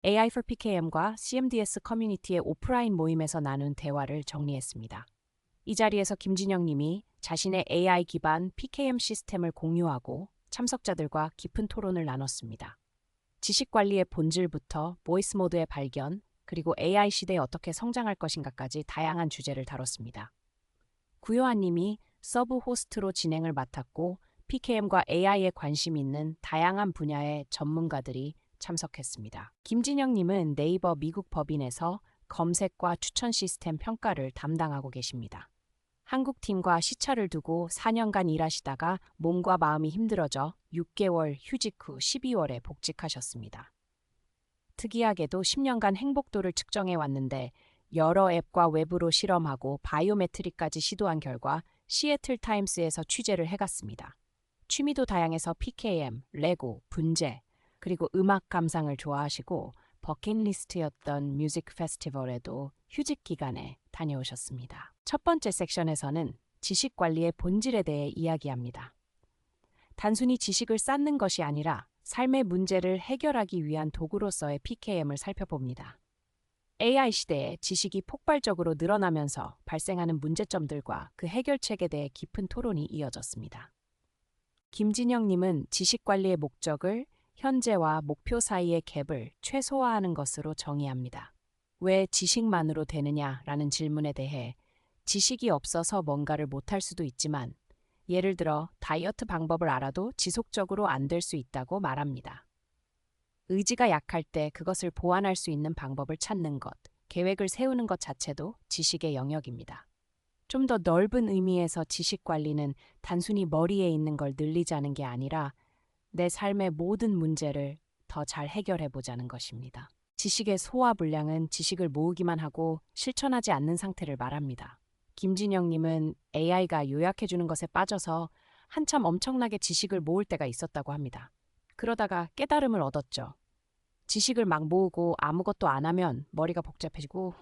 AI for PKM과 CMDS 커뮤니티의 오프라인 모임에서 나눈 대화를 정리했습니다. 이 자리에서 김진영 님이 자신의 AI 기반 PKM 시스템을 공유하고 참석자들과 깊은 토론을 나눴습니다. 지식 관리의 본질부터 보이스 모드의 발견, 그리고 AI 시대에 어떻게 성장할 것인가까지 다양한 주제를 다뤘습니다. 구요한 님이 서브 호스트로 진행을 맡았고 PKM과 AI에 관심 있는 다양한 분야의 전문가들이 참석했습니다. 김진영 님은 네이버 미국 법인에서 검색과 추천 시스템 평가를 담당하고 계십니다. 한국 팀과 시차를 두고 4년간 일하시다가 몸과 마음이 힘들어져 6개월 휴직 후 12월에 복직하셨습니다. 특이하게도 10년간 행복도를 측정해 왔는데 여러 앱과 외부로 실험하고 바이오메트릭까지 시도한 결과 시애틀 타임스에서 취재를 해갔습니다. 취미도 다양해서 PKM, 레고, 분재, 그리고 음악 감상을 좋아하시고 버킷리스트였던 뮤직 페스티벌에도 휴직 기간에 다녀오셨습니다. 첫 번째 섹션에서는 지식 관리의 본질에 대해 이야기합니다. 단순히 지식을 쌓는 것이 아니라 삶의 문제를 해결하기 위한 도구로서의 PKM을 살펴봅니다. AI 시대에 지식이 폭발적으로 늘어나면서 발생하는 문제점들과 그 해결책에 대해 깊은 토론이 이어졌습니다. 김진영님은 지식 관리의 목적을 현재와 목표 사이의 갭을 최소화하는 것으로 정의합니다. 왜 지식만으로 되느냐라는 질문에 대해 지식이 없어서 뭔가를 못할 수도 있지만 예를 들어 다이어트 방법을 알아도 지속적으로 안 될 수 있다고 말합니다. 의지가 약할 때 그것을 보완할 수 있는 방법을 찾는 것, 계획을 세우는 것 자체도 지식의 영역입니다. 좀 더 넓은 의미에서 지식 관리는 단순히 머리에 있는 걸 늘리자는 게 아니라 내 삶의 모든 문제를 더 잘 해결해 보자는 것입니다. 지식의 소화 불량은 지식을 모으기만 하고 실천하지 않는 상태를 말합니다. 김진영님은 AI가 요약해 주는 것에 빠져서 한참 엄청나게 지식을 모을 때가 있었다고 합니다. 그러다가 깨달음을 얻었죠. 지식을 막 모으고 아무것도 안 하면 머리가 복잡해지고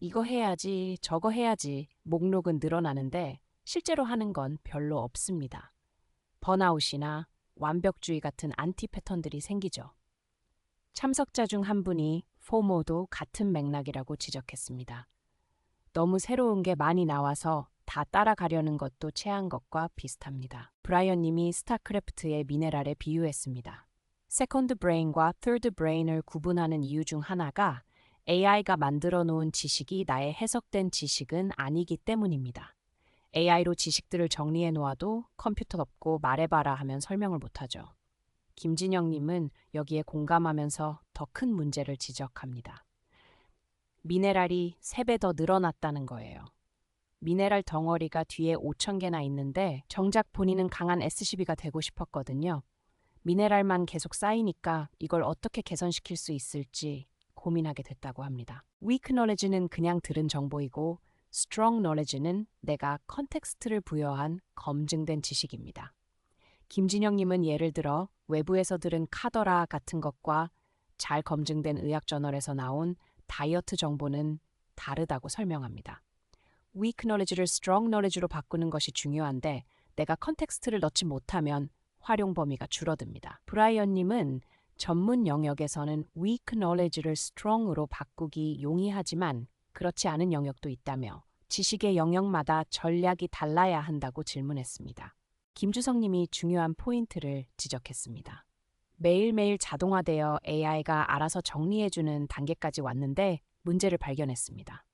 이거 해야지, 저거 해야지 목록은 늘어나는데 실제로 하는 건 별로 없습니다. 번아웃이나 완벽주의 같은 안티 패턴들이 생기죠. 참석자 중 한 분이 포모도 같은 맥락이라고 지적했습니다. 너무 새로운 게 많이 나와서 다 따라가려는 것도 체한 것과 비슷합니다. 브라이언 님이 스타크래프트의 미네랄에 비유했습니다. 세컨드 브레인과 third 브레인을 구분하는 이유 중 하나가 AI가 만들어 놓은 지식이 나의 해석된 지식은 아니기 때문입니다. AI로 지식들을 정리해 놓아도 컴퓨터 덮고 말해봐라 하면 설명을 못하죠. 김진영 님은 여기에 공감하면서 더 큰 문제를 지적합니다. 미네랄이 3배 더 늘어났다는 거예요. 미네랄 덩어리가 뒤에 5,000개나 있는데 정작 본인은 강한 SCB가 되고 싶었거든요. 미네랄만 계속 쌓이니까 이걸 어떻게 개선시킬 수 있을지 고민하게 됐다고 합니다. Weak knowledge는 그냥 들은 정보이고 Strong knowledge는 내가 컨텍스트를 부여한 검증된 지식입니다. 김진영님은 예를 들어 외부에서 들은 카더라 같은 것과 잘 검증된 의학저널에서 나온 다이어트 정보는 다르다고 설명합니다. Weak knowledge를 strong knowledge로 바꾸는 것이 중요한데 내가 컨텍스트를 넣지 못하면 활용 범위가 줄어듭니다. 브라이언님은 전문 영역에서는 weak knowledge를 strong으로 바꾸기 용이하지만 그렇지 않은 영역도 있다며 지식의 영역마다 전략이 달라야 한다고 질문했습니다. 김주성님이 중요한 포인트를 지적했습니다. 매일매일 자동화되어 AI가 알아서 정리해주는 단계까지 왔는데 문제를 발견했습니다.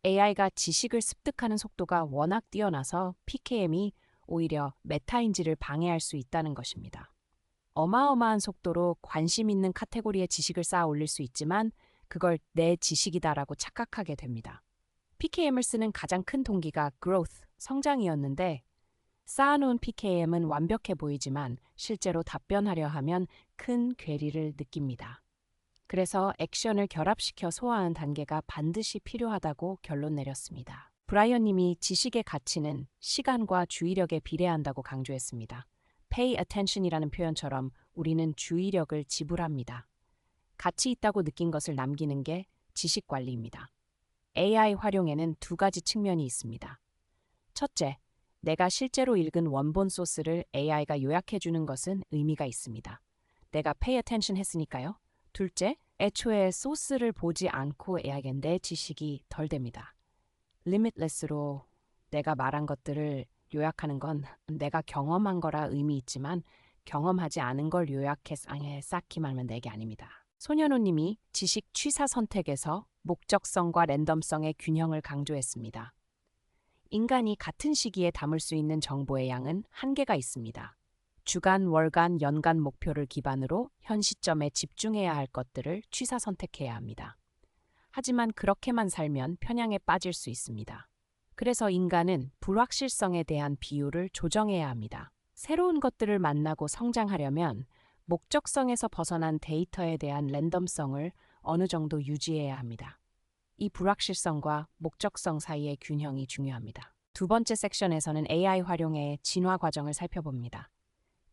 AI가 지식을 습득하는 속도가 워낙 뛰어나서 PKM이 오히려 메타인지를 방해할 수 있다는 것입니다. 어마어마한 속도로 관심 있는 카테고리의 지식을 쌓아 올릴 수 있지만 그걸 내 지식이다라고 착각하게 됩니다. PKM을 쓰는 가장 큰 동기가 growth, 성장이었는데 쌓아놓은 PKM은 완벽해 보이지만 실제로 답변하려 하면 큰 괴리를 느낍니다. 그래서 액션을 결합시켜 소화하는 단계가 반드시 필요하다고 결론 내렸습니다. 브라이언 님이 지식의 가치는 시간과 주의력에 비례한다고 강조했습니다. pay attention이라는 표현처럼 우리는 주의력을 지불합니다. 가치 있다고 느낀 것을 남기는 게 지식 관리입니다. AI 활용에는 2가지 측면이 있습니다. 첫째, 내가 실제로 읽은 원본 소스를 AI가 요약해 주는 것은 의미가 있습니다. 내가 pay attention 했으니까요. 둘째, 애초에 소스를 보지 않고 해야겠는데 지식이 덜 됩니다. limitless로 내가 말한 것들을 요약하는 건 내가 경험한 거라 의미 있지만 경험하지 않은 걸 요약해서 쌓기만 하면 내게 아닙니다. 손현우님이 지식 취사 선택에서 목적성과 랜덤성의 균형을 강조했습니다. 인간이 같은 시기에 담을 수 있는 정보의 양은 한계가 있습니다. 주간, 월간, 연간 목표를 기반으로 현 시점에 집중해야 할 것들을 취사 선택해야 합니다. 하지만 그렇게만 살면 편향에 빠질 수 있습니다. 그래서 인간은 불확실성에 대한 비율을 조정해야 합니다. 새로운 것들을 만나고 성장하려면 목적성에서 벗어난 데이터에 대한 랜덤성을 어느 정도 유지해야 합니다. 이 불확실성과 목적성 사이의 균형이 중요합니다. 두 번째 섹션에서는 AI 활용의 진화 과정을 살펴봅니다.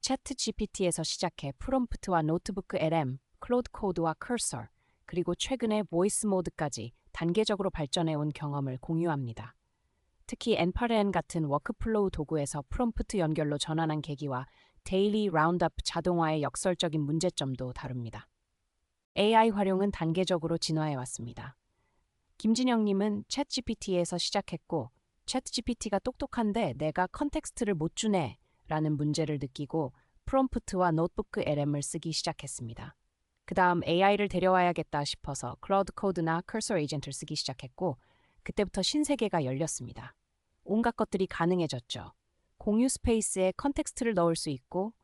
챗 GPT에서 시작해 프롬프트와 노트북 LM, 클로드 코드와 커서, 그리고 최근의 보이스 모드까지 단계적으로 발전해온 경험을 공유합니다. 특히 N8N 같은 워크플로우 도구에서 프롬프트 연결로 전환한 계기와 데일리 라운드업 자동화의 역설적인 문제점도 다룹니다. AI 활용은 단계적으로 진화해왔습니다. 김진영님은 챗GPT에서 시작했고 챗GPT가 똑똑한데 내가 컨텍스트를 못 주네 라는 문제를 느끼고 프롬프트와 노트북 LM을 쓰기 시작했습니다. 그 다음 AI를 데려와야겠다 싶어서 클라우드 코드나 커서 에이전트를 쓰기 시작했고 그때부터 신세계가 열렸습니다. 온갖 것들이 가능해졌죠. 공유 스페이스에 컨텍스트를 넣을 수 있고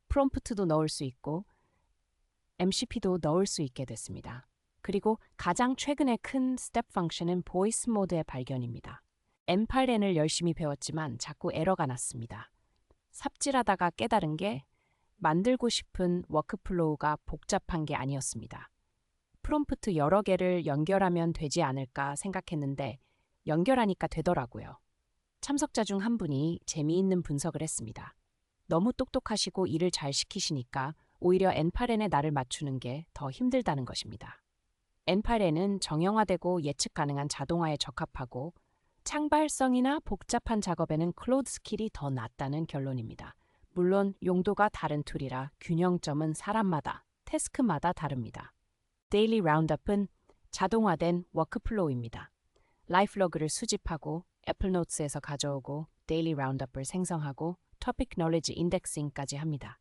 프롬프트도 넣을 수 있고 MCP도 넣을 수 있게 됐습니다. 그리고 가장 최근의 큰 스텝 펑션은 보이스 모드의 발견입니다. N8N을 열심히 배웠지만 자꾸 에러가 났습니다. 삽질하다가 깨달은 게 만들고 싶은 워크플로우가 복잡한 게 아니었습니다. 프롬프트 여러 개를 연결하면 되지 않을까 생각했는데 연결하니까 되더라고요. 참석자 중 한 분이 재미있는 분석을 했습니다. 너무 똑똑하시고 일을 잘 시키시니까 오히려 N8N에 나를 맞추는 게 더 힘들다는 것입니다. N8N은 정형화되고 예측 가능한 자동화에 적합하고 창발성이나 복잡한 작업에는 클로드 스킬이 더 낫다는 결론입니다. 물론 용도가 다른 툴이라 균형점은 사람마다, 태스크마다 다릅니다. 데일리 라운드업은 자동화된 워크플로우입니다. 라이프로그를 수집하고 애플노트스에서 가져오고 데일리 라운드업을 생성하고 토픽 노리지 인덱싱까지 합니다.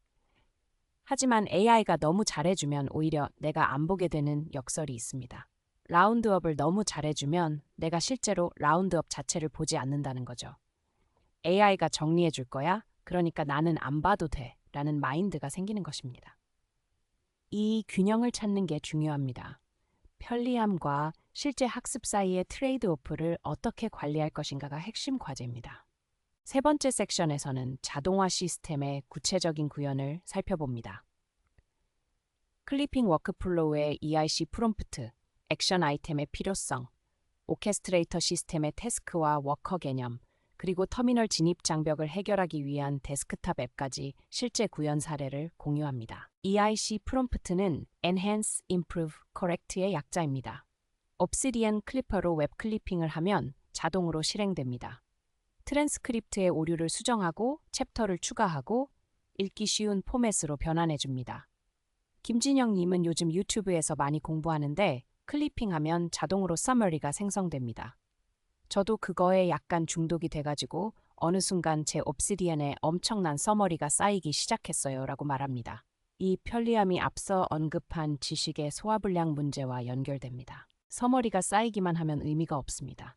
하지만 AI가 너무 잘해주면 오히려 내가 안 보게 되는 역설이 있습니다. 라운드업을 너무 잘해주면 내가 실제로 라운드업 자체를 보지 않는다는 거죠. AI가 정리해줄 거야? 그러니까 나는 안 봐도 돼 라는 마인드가 생기는 것입니다. 이 균형을 찾는 게 중요합니다. 편리함과 실제 학습 사이의 트레이드오프를 어떻게 관리할 것인가가 핵심 과제입니다. 세 번째 섹션에서는 자동화 시스템의 구체적인 구현을 살펴봅니다. 클리핑 워크플로우의 EIC 프롬프트, 액션 아이템의 필요성, 오케스트레이터 시스템의 태스크와 워커 개념, 그리고 터미널 진입 장벽을 해결하기 위한 데스크탑 앱까지 실제 구현 사례를 공유합니다. EIC 프롬프트는 Enhance, Improve, Correct의 약자입니다. 옵시디언 클리퍼로 웹 클리핑을 하면 자동으로 실행됩니다. 트랜스크립트의 오류를 수정하고 챕터를 추가하고 읽기 쉬운 포맷으로 변환해줍니다. 김진영님은 요즘 유튜브에서 많이 공부하는데 클리핑하면 자동으로 서머리가 생성됩니다. 저도 그거에 약간 중독이 돼가지고 어느 순간 제 옵시디언에 엄청난 서머리가 쌓이기 시작했어요 라고 말합니다. 이 편리함이 앞서 언급한 지식의 소화불량 문제와 연결됩니다. 서머리가 쌓이기만 하면 의미가 없습니다.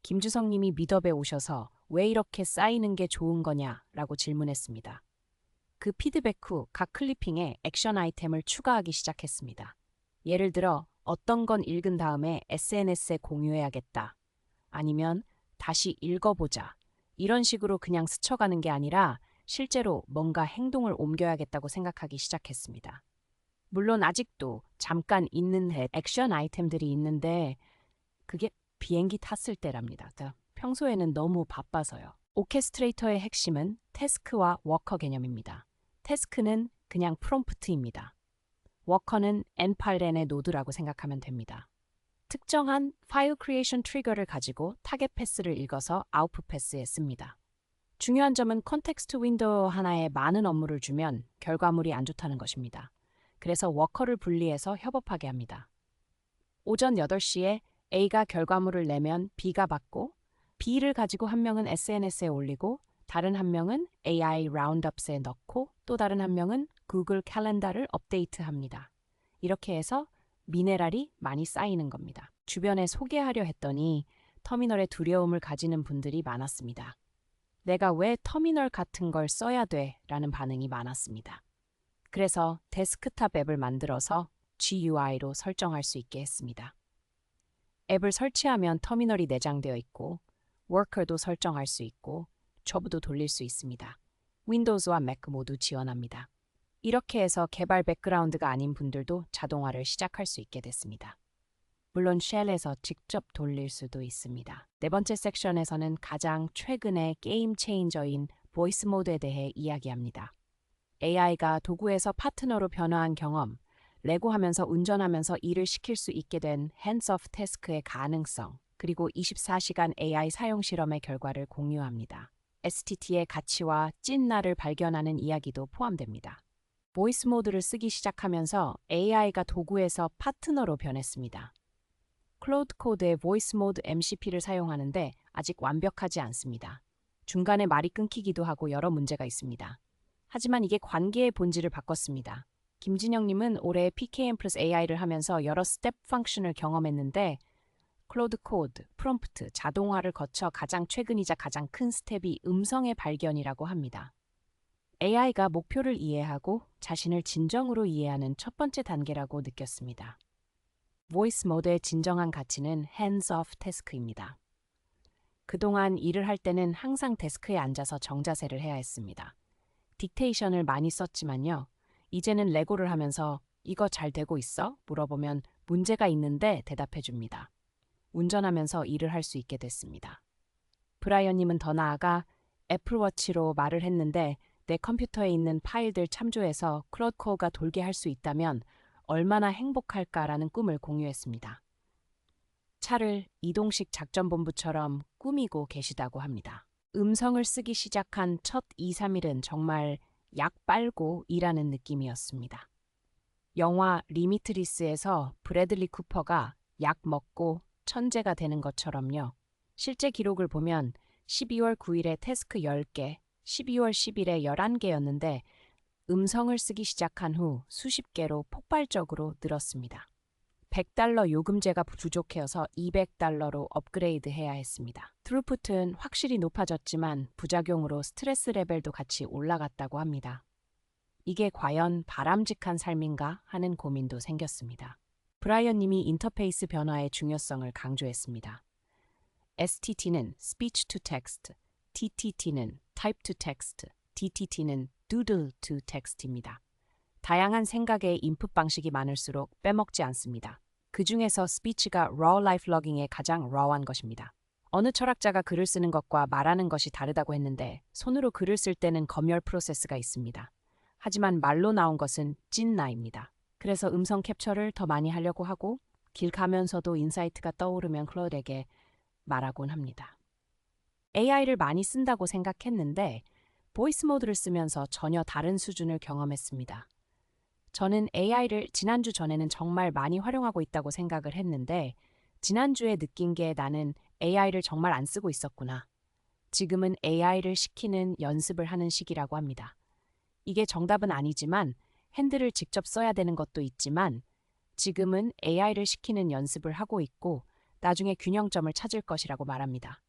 김주성님이 미더에 오셔서 왜 이렇게 쌓이는 게 좋은 거냐 라고 질문했습니다. 그 피드백 후 각 클리핑에 액션 아이템을 추가하기 시작했습니다. 예를 들어 어떤 건 읽은 다음에 SNS에 공유해야겠다. 아니면 다시 읽어보자. 이런 식으로 그냥 스쳐가는 게 아니라 실제로 뭔가 행동을 옮겨야겠다고 생각하기 시작했습니다. 물론 아직도 잠깐 있는 액션 아이템들이 있는데 그게 비행기 탔을 때랍니다. 평소에는 너무 바빠서요. 오케스트레이터의 핵심은 태스크와 워커 개념입니다. 태스크는 그냥 프롬프트입니다. 워커는 N8N의 노드라고 생각하면 됩니다. 특정한 파일 크리에이션 트리거를 가지고 타겟 패스를 읽어서 아웃풋 패스에 씁니다. 중요한 점은 컨텍스트 윈도우 하나에 많은 업무를 주면 결과물이 안 좋다는 것입니다. 그래서 워커를 분리해서 협업하게 합니다. 오전 8시에 A가 결과물을 내면 B가 받고 B를 가지고 한 명은 SNS에 올리고 다른 한 명은 AI 라운드업스에 넣고 또 다른 한 명은 구글 캘린더를 업데이트합니다. 이렇게 해서 미네랄이 많이 쌓이는 겁니다. 주변에 소개하려 했더니 터미널에 두려움을 가지는 분들이 많았습니다. 내가 왜 터미널 같은 걸 써야 돼? 라는 반응이 많았습니다. 그래서 데스크탑 앱을 만들어서 GUI로 설정할 수 있게 했습니다. 앱을 설치하면 터미널이 내장되어 있고 워커도 설정할 수 있고 저부도 돌릴 수 있습니다. 윈도우즈와 맥 모두 지원합니다. 이렇게 해서 개발 백그라운드가 아닌 분들도 자동화를 시작할 수 있게 됐습니다. 물론 쉘에서 직접 돌릴 수도 있습니다. 네 번째 섹션에서는 가장 최근의 게임 체인저인 보이스 모드에 대해 이야기합니다. AI가 도구에서 파트너로 변화한 경험, 레고하면서 운전하면서 일을 시킬 수 있게 된 핸즈오프 태스크의 가능성, 그리고 24시간 AI 사용 실험의 결과를 공유합니다. STT의 가치와 찐나를 발견하는 이야기도 포함됩니다. 보이스 모드를 쓰기 시작하면서 AI가 도구에서 파트너로 변했습니다. 클로드 코드의 보이스 모드 MCP를 사용하는데 아직 완벽하지 않습니다. 중간에 말이 끊기기도 하고 여러 문제가 있습니다. 하지만 이게 관계의 본질을 바꿨습니다. 김진영님은 올해 PKM 플러스 AI를 하면서 여러 스텝 펑션을 경험했는데 클로드 코드, 프롬프트, 자동화를 거쳐 가장 최근이자 가장 큰 스텝이 음성의 발견이라고 합니다. AI가 목표를 이해하고 자신을 진정으로 이해하는 첫 번째 단계라고 느꼈습니다. 보이스 모드의 진정한 가치는 hands off 태스크입니다. 그동안 일을 할 때는 항상 데스크에 앉아서 정자세를 해야 했습니다. 딕테이션을 많이 썼지만요. 이제는 레고를 하면서 이거 잘 되고 있어? 물어보면 문제가 있는데 대답해 줍니다. 운전하면서 일을 할 수 있게 됐습니다. 브라이언님은 더 나아가 애플워치로 말을 했는데 내 컴퓨터에 있는 파일들 참조해서 클로드 코어가 돌게 할 수 있다면 얼마나 행복할까라는 꿈을 공유했습니다. 차를 이동식 작전본부처럼 꾸미고 계시다고 합니다. 음성을 쓰기 시작한 첫 2, 3일은 정말 약 빨고 일하는 느낌이었습니다. 영화 리미트리스에서 브래들리 쿠퍼가 약 먹고 천재가 되는 것처럼요. 실제 기록을 보면 12월 9일에 태스크 10개, 12월 10일에 11개였는데 음성을 쓰기 시작한 후 수십 개로 폭발적으로 늘었습니다. $100 요금제가 부족해서 $200로 업그레이드해야 했습니다. 트루풋은 확실히 높아졌지만 부작용으로 스트레스 레벨도 같이 올라갔다고 합니다. 이게 과연 바람직한 삶인가 하는 고민도 생겼습니다. 브라이언 님이 인터페이스 변화의 중요성을 강조했습니다. STT는 Speech to Text, TTT는 Type to Text, DTT는 Doodle to Text입니다. 다양한 생각의 인풋 방식이 많을수록 빼먹지 않습니다. 그 중에서 스피치가 raw life logging의 가장 raw한 것입니다. 어느 철학자가 글을 쓰는 것과 말하는 것이 다르다고 했는데 손으로 글을 쓸 때는 검열 프로세스가 있습니다. 하지만 말로 나온 것은 찐나입니다. 그래서 음성 캡처를 더 많이 하려고 하고 길 가면서도 인사이트가 떠오르면 클로드에게 말하곤 합니다. AI를 많이 쓴다고 생각했는데 보이스 모드를 쓰면서 전혀 다른 수준을 경험했습니다. 저는 AI를 지난주 전에는 정말 많이 활용하고 있다고 생각을 했는데 지난주에 느낀 게 나는 AI를 정말 안 쓰고 있었구나. 지금은 AI를 시키는 연습을 하는 시기라고 합니다. 이게 정답은 아니지만 핸들을 직접 써야 되는 것도 있지만 지금은 AI를 시키는 연습을 하고 있고 나중에 균형점을 찾을 것이라고 말합니다.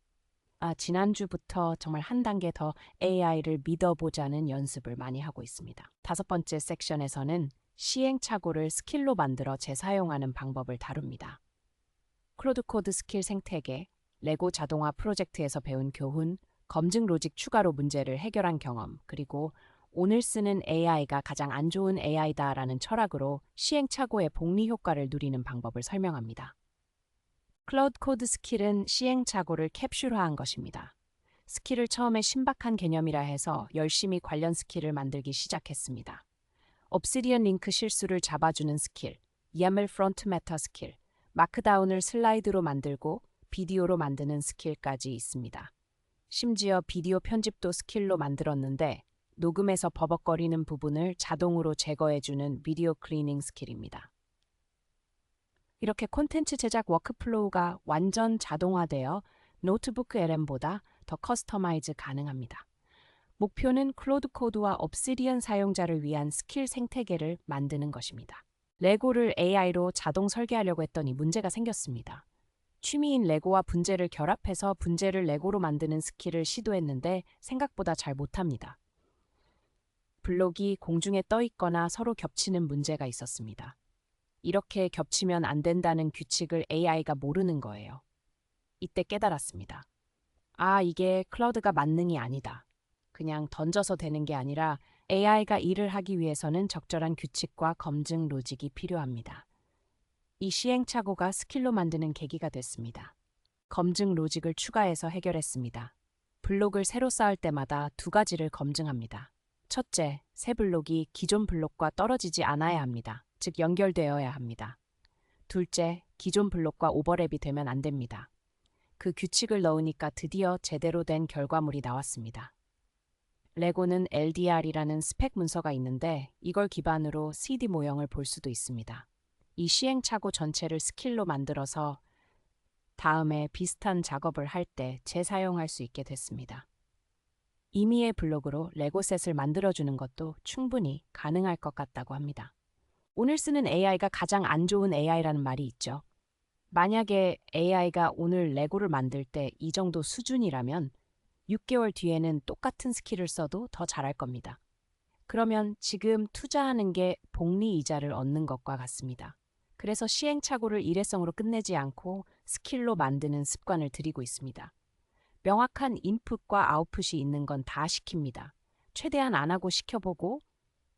지난주부터 정말 한 단계 더 AI를 믿어보자는 연습을 많이 하고 있습니다. 5번째 섹션에서는 시행착오를 스킬로 만들어 재사용하는 방법을 다룹니다. 클로드 코드 스킬 생태계, 레고 자동화 프로젝트에서 배운 교훈, 검증 로직 추가로 문제를 해결한 경험, 그리고 오늘 쓰는 AI가 가장 안 좋은 AI다라는 철학으로 시행착오의 복리 효과를 누리는 방법을 설명합니다. 클로드 코드 스킬은 시행착오를 캡슐화한 것입니다. 스킬을 처음에 신박한 개념이라 해서 열심히 관련 스킬을 만들기 시작했습니다. 옵시디언 링크 실수를 잡아주는 스킬, YAML 프론트 메타 스킬, 마크다운을 슬라이드로 만들고 비디오로 만드는 스킬까지 있습니다. 심지어 비디오 편집도 스킬로 만들었는데 녹음에서 버벅거리는 부분을 자동으로 제거해주는 비디오 클리닝 스킬입니다. 이렇게 콘텐츠 제작 워크플로우가 완전 자동화되어 노트북 LM보다 더 커스터마이즈 가능합니다. 목표는 클로드 코드와 obsidian 사용자를 위한 스킬 생태계를 만드는 것입니다. 레고를 AI로 자동 설계하려고 했더니 문제가 생겼습니다. 취미인 레고와 분재를 결합해서 분재를 레고로 만드는 스킬을 시도했는데 생각보다 잘 못합니다. 블록이 공중에 떠 있거나 서로 겹치는 문제가 있었습니다. 이렇게 겹치면 안 된다는 규칙을 AI가 모르는 거예요. 이때 깨달았습니다. 아, 이게 클라우드가 만능이 아니다. 그냥 던져서 되는 게 아니라 AI가 일을 하기 위해서는 적절한 규칙과 검증 로직이 필요합니다. 이 시행착오가 스킬로 만드는 계기가 됐습니다. 검증 로직을 추가해서 해결했습니다. 블록을 새로 쌓을 때마다 두 가지를 검증합니다. 첫째, 새 블록이 기존 블록과 떨어지지 않아야 합니다. 즉 연결되어야 합니다. 둘째, 기존 블록과 오버랩이 되면 안 됩니다. 그 규칙을 넣으니까 드디어 제대로 된 결과물이 나왔습니다. 레고는 LDR이라는 스펙 문서가 있는데 이걸 기반으로 CD 모형을 볼 수도 있습니다. 이 시행착오 전체를 스킬로 만들어서 다음에 비슷한 작업을 할 때 재사용할 수 있게 됐습니다. 임의의 블록으로 레고셋을 만들어주는 것도 충분히 가능할 것 같다고 합니다. 오늘 쓰는 AI가 가장 안 좋은 AI라는 말이 있죠. 만약에 AI가 오늘 레고를 만들 때 이 정도 수준이라면 6개월 뒤에는 똑같은 스킬을 써도 더 잘할 겁니다. 그러면 지금 투자하는 게 복리 이자를 얻는 것과 같습니다. 그래서 시행착오를 일회성으로 끝내지 않고 스킬로 만드는 습관을 들이고 있습니다. 명확한 인풋과 아웃풋이 있는 건 다 시킵니다. 최대한 안 하고 시켜보고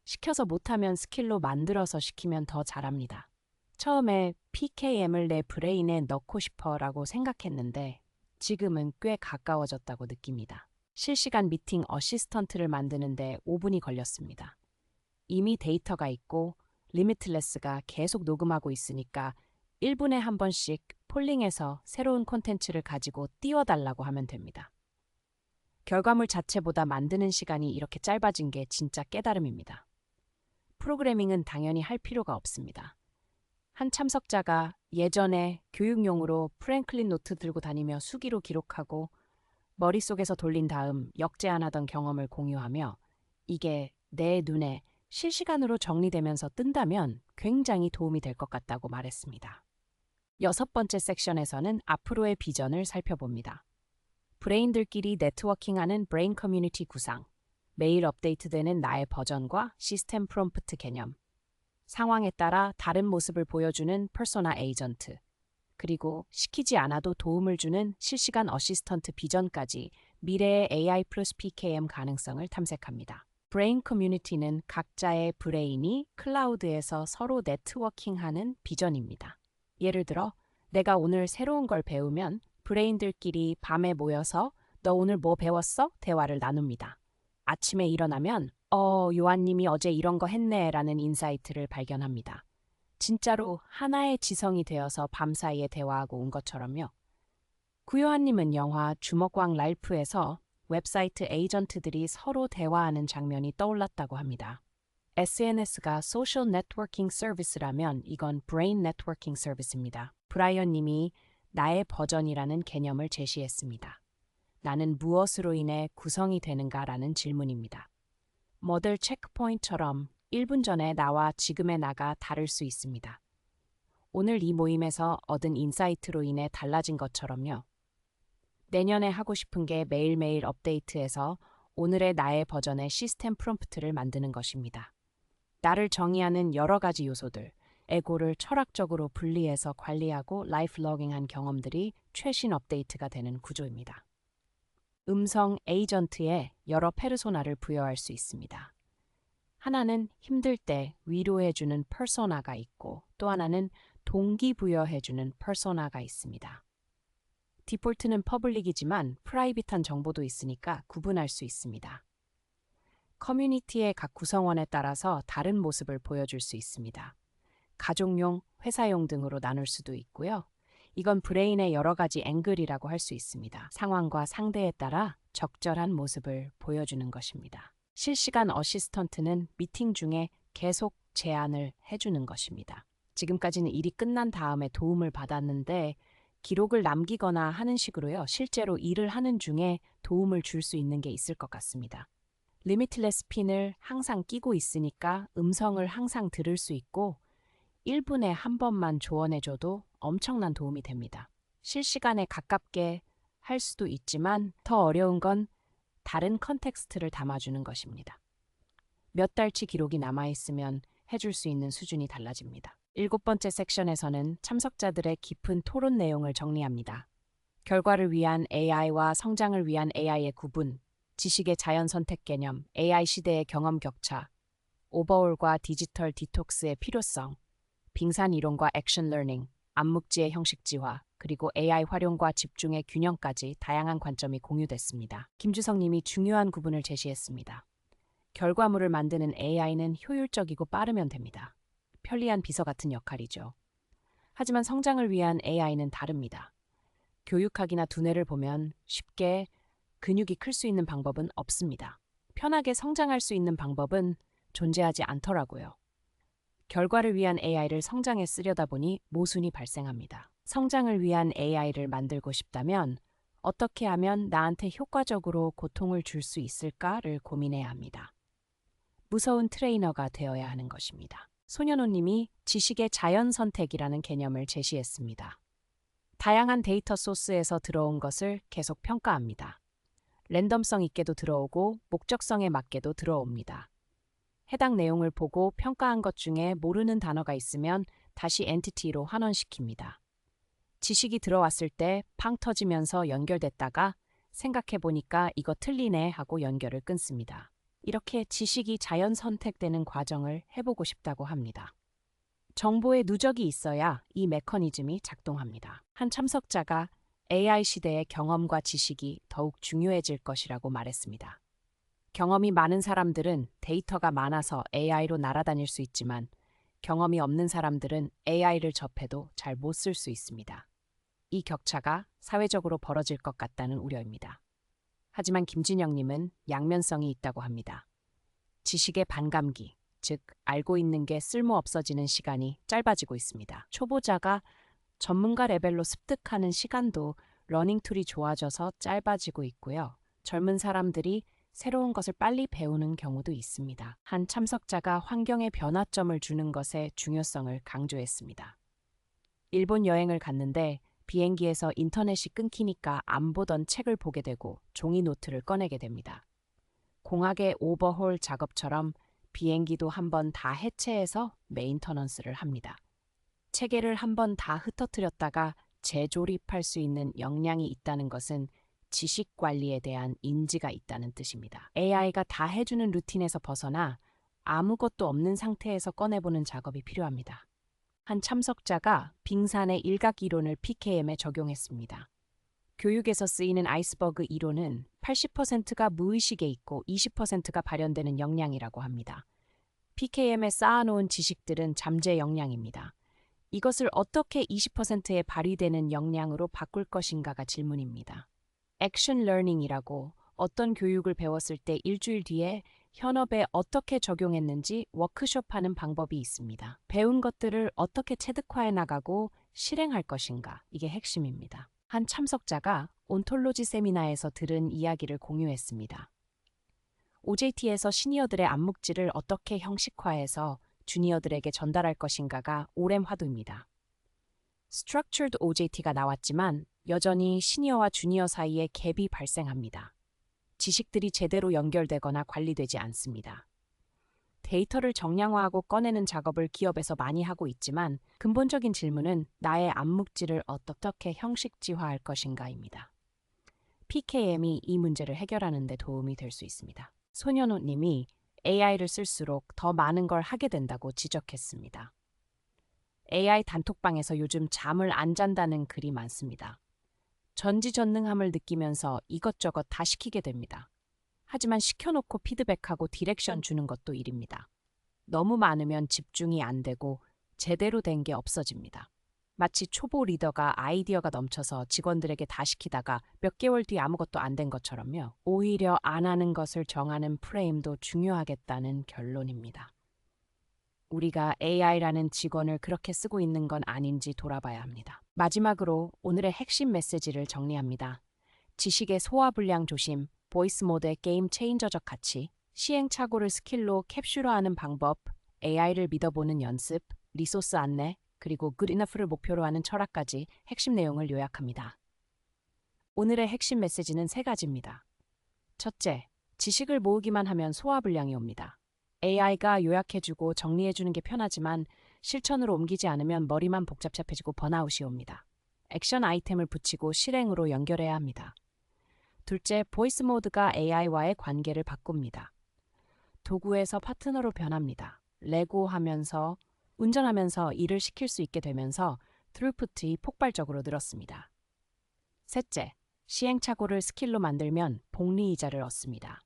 시켜서 못하면 스킬로 만들어서 시키면 더 잘합니다. 처음에 PKM을 내 브레인에 넣고 싶어라고 생각했는데 지금은 꽤 가까워졌다고 느낍니다. 실시간 미팅 어시스턴트를 만드는데 5분이 걸렸습니다. 이미 데이터가 있고 리미틀레스가 계속 녹음하고 있으니까 1분에 한 번씩 폴링해서 새로운 콘텐츠를 가지고 띄워달라고 하면 됩니다. 결과물 자체보다 만드는 시간이 이렇게 짧아진 게 진짜 깨달음입니다. 프로그래밍은 당연히 할 필요가 없습니다. 한 참석자가 예전에 교육용으로 프랭클린 노트 들고 다니며 수기로 기록하고 머릿속에서 돌린 다음 역제안하던 경험을 공유하며 이게 내 눈에 실시간으로 정리되면서 뜬다면 굉장히 도움이 될 것 같다고 말했습니다. 6번째 섹션에서는 앞으로의 비전을 살펴봅니다. 브레인들끼리 네트워킹하는 브레인 커뮤니티 구상, 매일 업데이트되는 나의 버전과 시스템 프롬프트 개념, 상황에 따라 다른 모습을 보여주는 퍼소나 에이전트, 그리고 시키지 않아도 도움을 주는 실시간 어시스턴트 비전까지 미래의 AI 플러스 PKM 가능성을 탐색합니다. 브레인 커뮤니티는 각자의 브레인이 클라우드에서 서로 네트워킹하는 비전입니다. 예를 들어 내가 오늘 새로운 걸 배우면 브레인들끼리 밤에 모여서 너 오늘 뭐 배웠어? 대화를 나눕니다. 아침에 일어나면 요한님이 어제 이런 거 했네 라는 인사이트를 발견합니다. 진짜로 하나의 지성이 되어서 밤사이에 대화하고 온 것처럼요. 구요한님은 영화 주먹왕 랄프에서 웹사이트 에이전트들이 서로 대화하는 장면이 떠올랐다고 합니다. SNS가 소셜 네트워킹 서비스라면 이건 브레인 네트워킹 서비스입니다. 브라이언 님이 나의 버전이라는 개념을 제시했습니다. 나는 무엇으로 인해 구성이 되는가라는 질문입니다. 머들 체크포인트처럼 1분 전에 나와 지금의 나가 다를 수 있습니다. 오늘 이 모임에서 얻은 인사이트로 인해 달라진 것처럼요. 내년에 하고 싶은 게 매일매일 업데이트해서 오늘의 나의 버전의 시스템 프롬프트를 만드는 것입니다. 나를 정의하는 여러 가지 요소들, 에고를 철학적으로 분리해서 관리하고 라이프 러깅한 경험들이 최신 업데이트가 되는 구조입니다. 음성 에이전트에 여러 페르소나를 부여할 수 있습니다. 하나는 힘들 때 위로해주는 퍼소나가 있고 또 하나는 동기부여해주는 퍼소나가 있습니다. 디폴트는 퍼블릭이지만 프라이빗한 정보도 있으니까 구분할 수 있습니다. 커뮤니티의 각 구성원에 따라서 다른 모습을 보여줄 수 있습니다. 가족용, 회사용 등으로 나눌 수도 있고요. 이건 브레인의 여러 가지 앵글이라고 할 수 있습니다. 상황과 상대에 따라 적절한 모습을 보여주는 것입니다. 실시간 어시스턴트는 미팅 중에 계속 제안을 해주는 것입니다. 지금까지는 일이 끝난 다음에 도움을 받았는데 기록을 남기거나 하는 식으로요. 실제로 일을 하는 중에 도움을 줄 수 있는 게 있을 것 같습니다. 리미틀레스 핀을 항상 끼고 있으니까 음성을 항상 들을 수 있고 1분에 한 번만 조언해줘도 엄청난 도움이 됩니다. 실시간에 가깝게 할 수도 있지만 더 어려운 건 다른 컨텍스트를 담아주는 것입니다. 몇 달치 기록이 남아있으면 해줄 수 있는 수준이 달라집니다. 7번째 섹션에서는 참석자들의 깊은 토론 내용을 정리합니다. 결과를 위한 AI와 성장을 위한 AI의 구분, 지식의 자연 선택 개념, AI 시대의 경험 격차, 오버홀과 디지털 디톡스의 필요성, 빙산 이론과 액션 러닝, 암묵지의 형식지화, 그리고 AI 활용과 집중의 균형까지 다양한 관점이 공유됐습니다. 김주성 님이 중요한 구분을 제시했습니다. 결과물을 만드는 AI는 효율적이고 빠르면 됩니다. 편리한 비서 같은 역할이죠. 하지만 성장을 위한 AI는 다릅니다. 교육학이나 두뇌를 보면 쉽게 근육이 클 수 있는 방법은 없습니다. 편하게 성장할 수 있는 방법은 존재하지 않더라고요. 결과를 위한 AI를 성장에 쓰려다 보니 모순이 발생합니다. 성장을 위한 AI를 만들고 싶다면 어떻게 하면 나한테 효과적으로 고통을 줄 수 있을까를 고민해야 합니다. 무서운 트레이너가 되어야 하는 것입니다. 손현호님이 지식의 자연 선택이라는 개념을 제시했습니다. 다양한 데이터 소스에서 들어온 것을 계속 평가합니다. 랜덤성 있게도 들어오고 목적성에 맞게도 들어옵니다. 해당 내용을 보고 평가한 것 중에 모르는 단어가 있으면 다시 엔티티로 환원시킵니다. 지식이 들어왔을 때 팡 터지면서 연결됐다가 생각해보니까 이거 틀리네 하고 연결을 끊습니다. 이렇게 지식이 자연 선택되는 과정을 해보고 싶다고 합니다. 정보의 누적이 있어야 이 메커니즘이 작동합니다. 한 참석자가 AI 시대의 경험과 지식이 더욱 중요해질 것이라고 말했습니다. 경험이 많은 사람들은 데이터가 많아서 AI로 날아다닐 수 있지만 경험이 없는 사람들은 AI를 접해도 잘 못 쓸 수 있습니다. 이 격차가 사회적으로 벌어질 것 같다는 우려입니다. 하지만 김진영님은 양면성이 있다고 합니다. 지식의 반감기, 즉 알고 있는 게 쓸모없어지는 시간이 짧아지고 있습니다. 초보자가 전문가 레벨로 습득하는 시간도 러닝툴이 좋아져서 짧아지고 있고요. 젊은 사람들이 새로운 것을 빨리 배우는 경우도 있습니다. 한 참석자가 환경에 변화점을 주는 것의 중요성을 강조했습니다. 일본 여행을 갔는데 비행기에서 인터넷이 끊기니까 안 보던 책을 보게 되고 종이 노트를 꺼내게 됩니다. 공학의 오버홀 작업처럼 비행기도 한번 다 해체해서 메인터넌스를 합니다. 체계를 한번 다 흩어뜨렸다가 재조립할 수 있는 역량이 있다는 것은 지식 관리에 대한 인지가 있다는 뜻입니다. AI가 다 해주는 루틴에서 벗어나 아무것도 없는 상태에서 꺼내보는 작업이 필요합니다. 한 참석자가 빙산의 일각 이론을 PKM에 적용했습니다. 교육에서 쓰이는 아이스버그 이론은 80%가 무의식에 있고 20%가 발현되는 역량이라고 합니다. PKM에 쌓아놓은 지식들은 잠재 역량입니다. 이것을 어떻게 20%의 발휘되는 역량으로 바꿀 것인가가 질문입니다. 액션 러닝이라고 어떤 교육을 배웠을 때 일주일 뒤에 현업에 어떻게 적용했는지 워크숍하는 방법이 있습니다. 배운 것들을 어떻게 체득화해 나가고 실행할 것인가, 이게 핵심입니다. 한 참석자가 온톨로지 세미나에서 들은 이야기를 공유했습니다. OJT에서 시니어들의 암묵지를 어떻게 형식화해서 주니어들에게 전달할 것인가가 오랜 화두입니다. Structured OJT가 나왔지만 여전히 시니어와 주니어 사이에 갭이 발생합니다. 지식들이 제대로 연결되거나 관리되지 않습니다. 데이터를 정량화하고 꺼내는 작업을 기업에서 많이 하고 있지만 근본적인 질문은 나의 암묵지를 어떻게 형식지화할 것인가입니다. PKM이 이 문제를 해결하는 데 도움이 될 수 있습니다. 손현우 님이 AI를 쓸수록 더 많은 걸 하게 된다고 지적했습니다. AI 단톡방에서 요즘 잠을 안 잔다는 글이 많습니다. 전지전능함을 느끼면서 이것저것 다 시키게 됩니다. 하지만 시켜놓고 피드백하고 디렉션 주는 것도 일입니다. 너무 많으면 집중이 안 되고 제대로 된 게 없어집니다. 마치 초보 리더가 아이디어가 넘쳐서 직원들에게 다 시키다가 몇 개월 뒤 아무것도 안 된 것처럼요. 오히려 안 하는 것을 정하는 프레임도 중요하겠다는 결론입니다. 우리가 AI라는 직원을 그렇게 쓰고 있는 건 아닌지 돌아봐야 합니다. 마지막으로 오늘의 핵심 메시지를 정리합니다. 지식의 소화불량 조심, 보이스 모드의 게임 체인저적 가치, 시행착오를 스킬로 캡슐화하는 방법, AI를 믿어보는 연습, 리소스 안내, 그리고 good enough를 목표로 하는 철학까지 핵심 내용을 요약합니다. 오늘의 핵심 메시지는 3가지입니다. 첫째, 지식을 모으기만 하면 소화불량이 옵니다. AI가 요약해주고 정리해주는 게 편하지만 실천으로 옮기지 않으면 머리만 복잡해지고 번아웃이 옵니다. 액션 아이템을 붙이고 실행으로 연결해야 합니다. 둘째, 보이스 모드가 AI와의 관계를 바꿉니다. 도구에서 파트너로 변합니다. 레고하면서 운전하면서 일을 시킬 수 있게 되면서 throughput이 폭발적으로 늘었습니다. 셋째, 시행착오를 스킬로 만들면 복리이자를 얻습니다.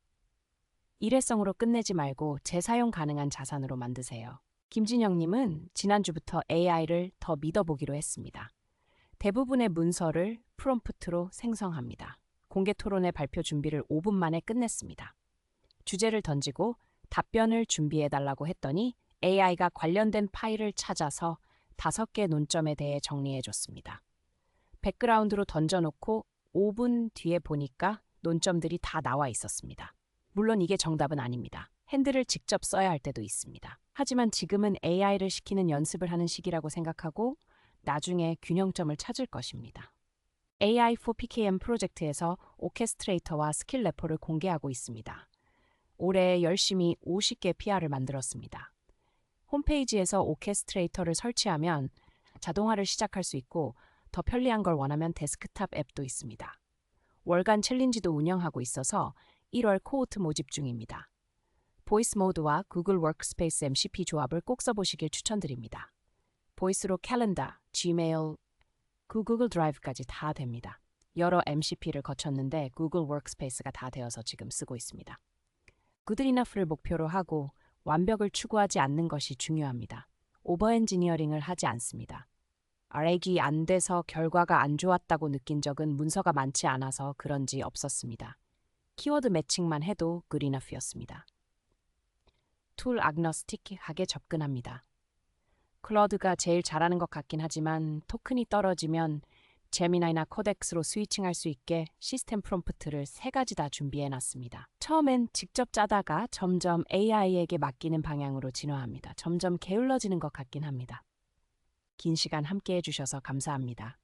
일회성으로 끝내지 말고 재사용 가능한 자산으로 만드세요. 김진영님은 지난주부터 AI를 더 믿어보기로 했습니다. 대부분의 문서를 프롬프트로 생성합니다. 공개 토론회 발표 준비를 5분 만에 끝냈습니다. 주제를 던지고 답변을 준비해달라고 했더니 AI가 관련된 파일을 찾아서 5개 논점에 대해 정리해줬습니다. 백그라운드로 던져놓고 5분 뒤에 보니까 논점들이 다 나와 있었습니다. 물론 이게 정답은 아닙니다. 핸들을 직접 써야 할 때도 있습니다. 하지만 지금은 AI를 시키는 연습을 하는 시기라고 생각하고 나중에 균형점을 찾을 것입니다. AI for PKM 프로젝트에서 오케스트레이터와 스킬 레포를 공개하고 있습니다. 올해 열심히 50개 PR을 만들었습니다. 홈페이지에서 오케스트레이터를 설치하면 자동화를 시작할 수 있고 더 편리한 걸 원하면 데스크탑 앱도 있습니다. 월간 챌린지도 운영하고 있어서 1월 코호트 모집 중입니다. 보이스 모드와 구글 워크스페이스 MCP 조합을 꼭 써보시길 추천드립니다. 보이스로 캘린더, 지메일, 구글 드라이브까지 다 됩니다. 여러 MCP를 거쳤는데 구글 워크스페이스가 다 되어서 지금 쓰고 있습니다. good enough를 목표로 하고 완벽을 추구하지 않는 것이 중요합니다. 오버 엔지니어링을 하지 않습니다. RAG 안 돼서 결과가 안 좋았다고 느낀 적은 문서가 많지 않아서 그런지 없었습니다. 키워드 매칭만 해도 good enough였습니다. 툴 agnostic하게 접근합니다. 클러드가 제일 잘하는 것 같긴 하지만 토큰이 떨어지면 제미나이나 코덱스로 스위칭할 수 있게 시스템 프롬프트를 3가지 다 준비해놨습니다. 처음엔 직접 짜다가 점점 AI에게 맡기는 방향으로 진화합니다. 점점 게을러지는 것 같긴 합니다. 긴 시간 함께 해주셔서 감사합니다.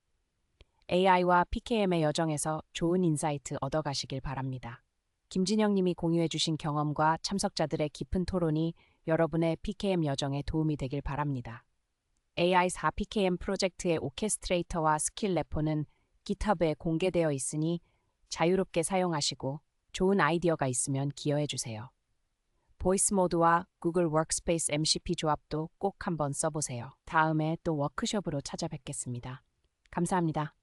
AI와 PKM의 여정에서 좋은 인사이트 얻어가시길 바랍니다. 김진영 님이 공유해주신 경험과 참석자들의 깊은 토론이 여러분의 PKM 여정에 도움이 되길 바랍니다. AI 4PKM 프로젝트의 오케스트레이터와 스킬 레포는 GitHub에 공개되어 있으니 자유롭게 사용하시고 좋은 아이디어가 있으면 기여해주세요. 보이스 모드와 구글 워크스페이스 MCP 조합도 꼭 한번 써보세요. 다음에 또 워크숍으로 찾아뵙겠습니다. 감사합니다.